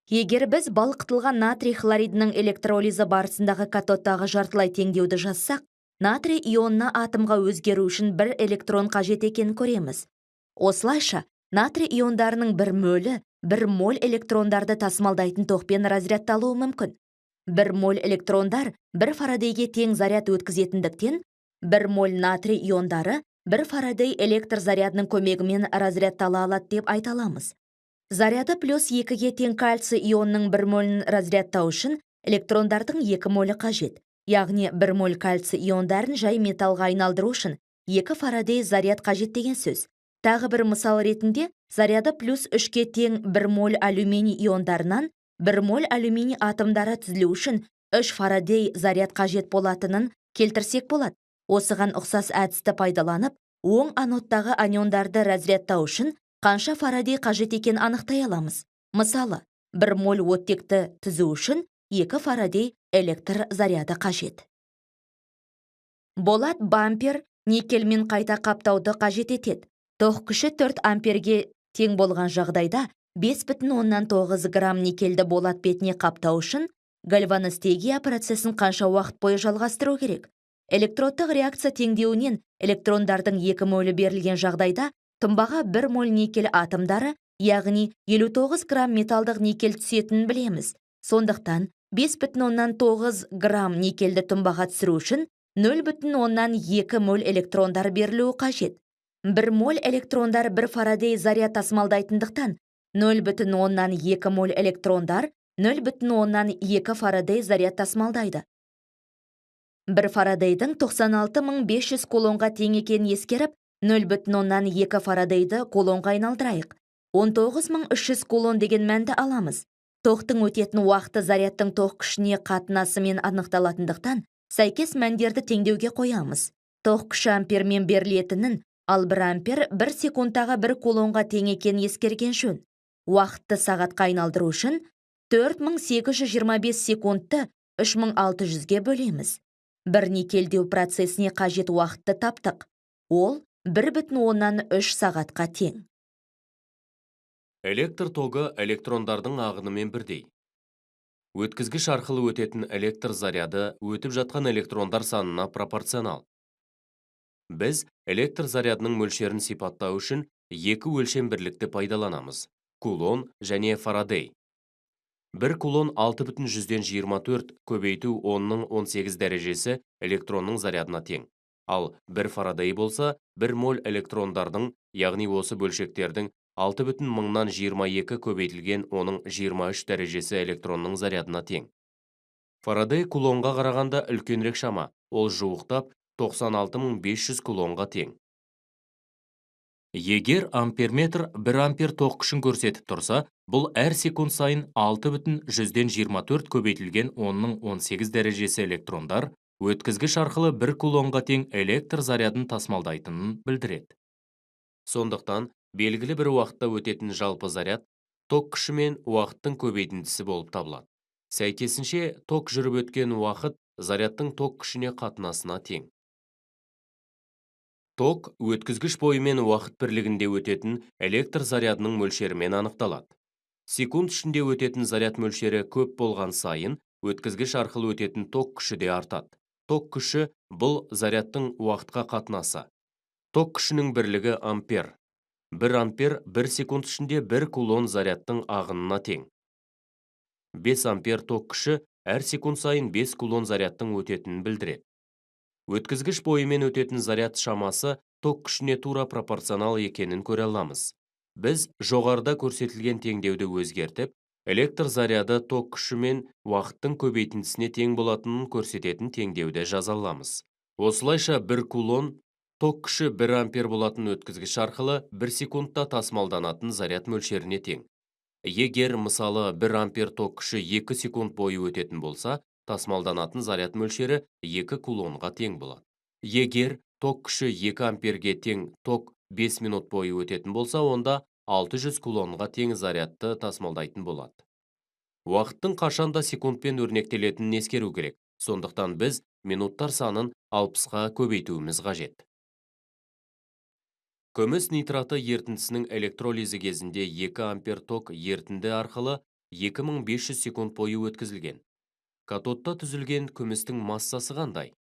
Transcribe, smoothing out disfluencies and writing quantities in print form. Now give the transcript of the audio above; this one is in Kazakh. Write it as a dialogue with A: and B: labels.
A: Егер біз балқытылған натрий хлоридінің электролизі барысындағы катодтағы жартылай теңдеуді жазсақ, натрий ионына атомға өзгеру үшін бір электрон қажет екенін көреміз. Осылайша, натрий иондарының бір мөлі 1 моль электрондарды тасымалдайтын токпен разрядталуы мүмкін. 1 моль электрондар 1 фарадейге тең заряд өткізетіндіктен, 1 моль натрий иондары 1 фарадей электр зарядының көмегімен разрядтала алады деп айта аламыз. Заряды плюс 2-ге тең кальций ионның 1 молін разрядтау үшін электрондардың 2 молі қажет. Яғни 1 моль кальций иондарын жай металға айналдыру үшін 2 фарадей заряд қажет деген сөз. Тағы бір мысал ретінде, заряды плюс 3-ге тең 1 моль алюминий иондарынан 1 моль алюминий атомдары түзілу үшін 3 фарадей заряд қажет болатынын келтірсек болады. Осыған ұқсас әдісті пайдаланып, оң анодтағы аниондарды разрядтау үшін қанша фарадей қажет екен анықтай аламыз. Мысалы, 1 моль оттекті түзу үшін 2 фарадей электр заряды қажет. Болат бампер никельмен қайта қаптауды қажет етеді. Тоқ күші 4 амперге тең болған жағдайда 5,9 грамм никельді болат бетіне қаптау үшін гальваностегия процесін қанша уақыт бойы жалғастыру керек? Электродтық реакция теңдеуінен электрондардың 2 молі берілген жағдайда тұнбаға 1 моль никель атомдары, яғни 59 грамм металдық никель түсетінін білеміз. Сондықтан 5,9 грамм никельді тұнбаға түсіру үшін 0,2 моль электрондар берілуі қажет. 1 моль электрондар 1 фарадей заряд тасымалдайтындықтан 0,2 моль электрондар 0,2 фарадей заряд тасымалдайды. 1 фарадейдің 96,500 кулонға тең екенін ескеріп, 0,2 фарадейді кулонға айналдырайық. 19,300 кулон деген мәнді аламыз. Тоқтың өтетін уақыты зарядтың тоқ күшіне қатынасымен анықталатындықтан, сәйкес мәндерді теңдеуге қоямыз. Тоқ күші ампермен берілетінін, ал 1 ампер 1 секундтағы 1 кулонға тең екенін ескерген жөн. Уақытты сағатқа айналдыру үшін 4825 секундты 3600-ге бөлеміз. Бір никельдеу процесіне қажет уақытты таптық. Ол 1,3 сағатқа тең.
B: Электр тогы электрондардың ағынымен бірдей. Өткізгіш арқылы өтетін электр заряды өтіп жатқан электрондар санына пропорционал. Біз электр зарядының мөлшерін сипаттау үшін 2 өлшем бірлікті пайдаланамыз: кулон және фарадей. 1 кулон 6,24 көбейту 10-18 дәрежесі электронның зарядына тең. Ал 1 фарадей болса, 1 моль электрондардың, яғни осы бөлшектердің 6,22 көбейтілген оның 23 дәрежесі электронның зарядына тең. Фарадей кулонға қарағанда үлкенірек шама, ол жуықтап 96,500 кулонға тең. Егер амперметр 1 ампер тоқ күшін көрсетіп тұрса, бұл әр секунд сайын 6,124 көбейтілген 10-18 дәрежесі электрондар өткізгіш арқылы 1 кулонға тең электр зарядын тасымалдайтынын білдіреді. Сондықтан, белгілі бір уақытта өтетін жалпы заряд ток күші мен уақыттың көбейтіндісі болып табылады. Сәйкесінше, ток жүріп өткен уақыт зарядтың ток күшіне қатынасына тең. Ток өткізгіш бойымен уақыт бірлігінде өтетін электр зарядының мөлшерімен анықталады. Секунд ішінде өтетін заряд мөлшері көп болған сайын, өткізгіш арқылы өтетін ток күші де артады. Ток күші бұл зарядтың уақытқа қатынасы. Ток күшінің бірлігі ампер. 1 ампер 1 секунд ішінде 1 кулон зарядтың ағынына тең. 5 ампер ток күші әр секунд сайын 5 кулон зарядтың өтетінін білдіреді. Өткізгіш бойымен өтетін заряд шамасы ток күшіне тура пропорционал екенін көре аламыз. Біз жоғарыда көрсетілген теңдеуді өзгертіп, электр заряды ток күші мен уақыттың көбейтіндісіне тең болатынын көрсететін теңдеуді жаза аламыз. Осылайша 1 кулон ток күші 1 ампер болатын өткізгіш арқылы 1 секундта тасымалданатын заряд мөлшеріне тең. Егер мысалы 1 ампер ток күші 2 секунд бойы өтетін болса, тасымалданатын заряд мөлшері 2 кулонға тең болады. Егер ток күші 2 амперге тең ток 5 минут бойы өтетін болса, онда 600 кулонға тең зарядты тасымалдайтын болады. Уақыттың қашанда секундпен өрнектелетінін ескеру керек. Сондықтан біз минуттар санын 60-ға көбейтуіміз қажет. Күміс нитраты ертіндісінің электролизі кезінде 2 ампер ток ертінді арқылы 2500 секунд бойы өткізілген. Катодта түзілген күмістің массасы қандай?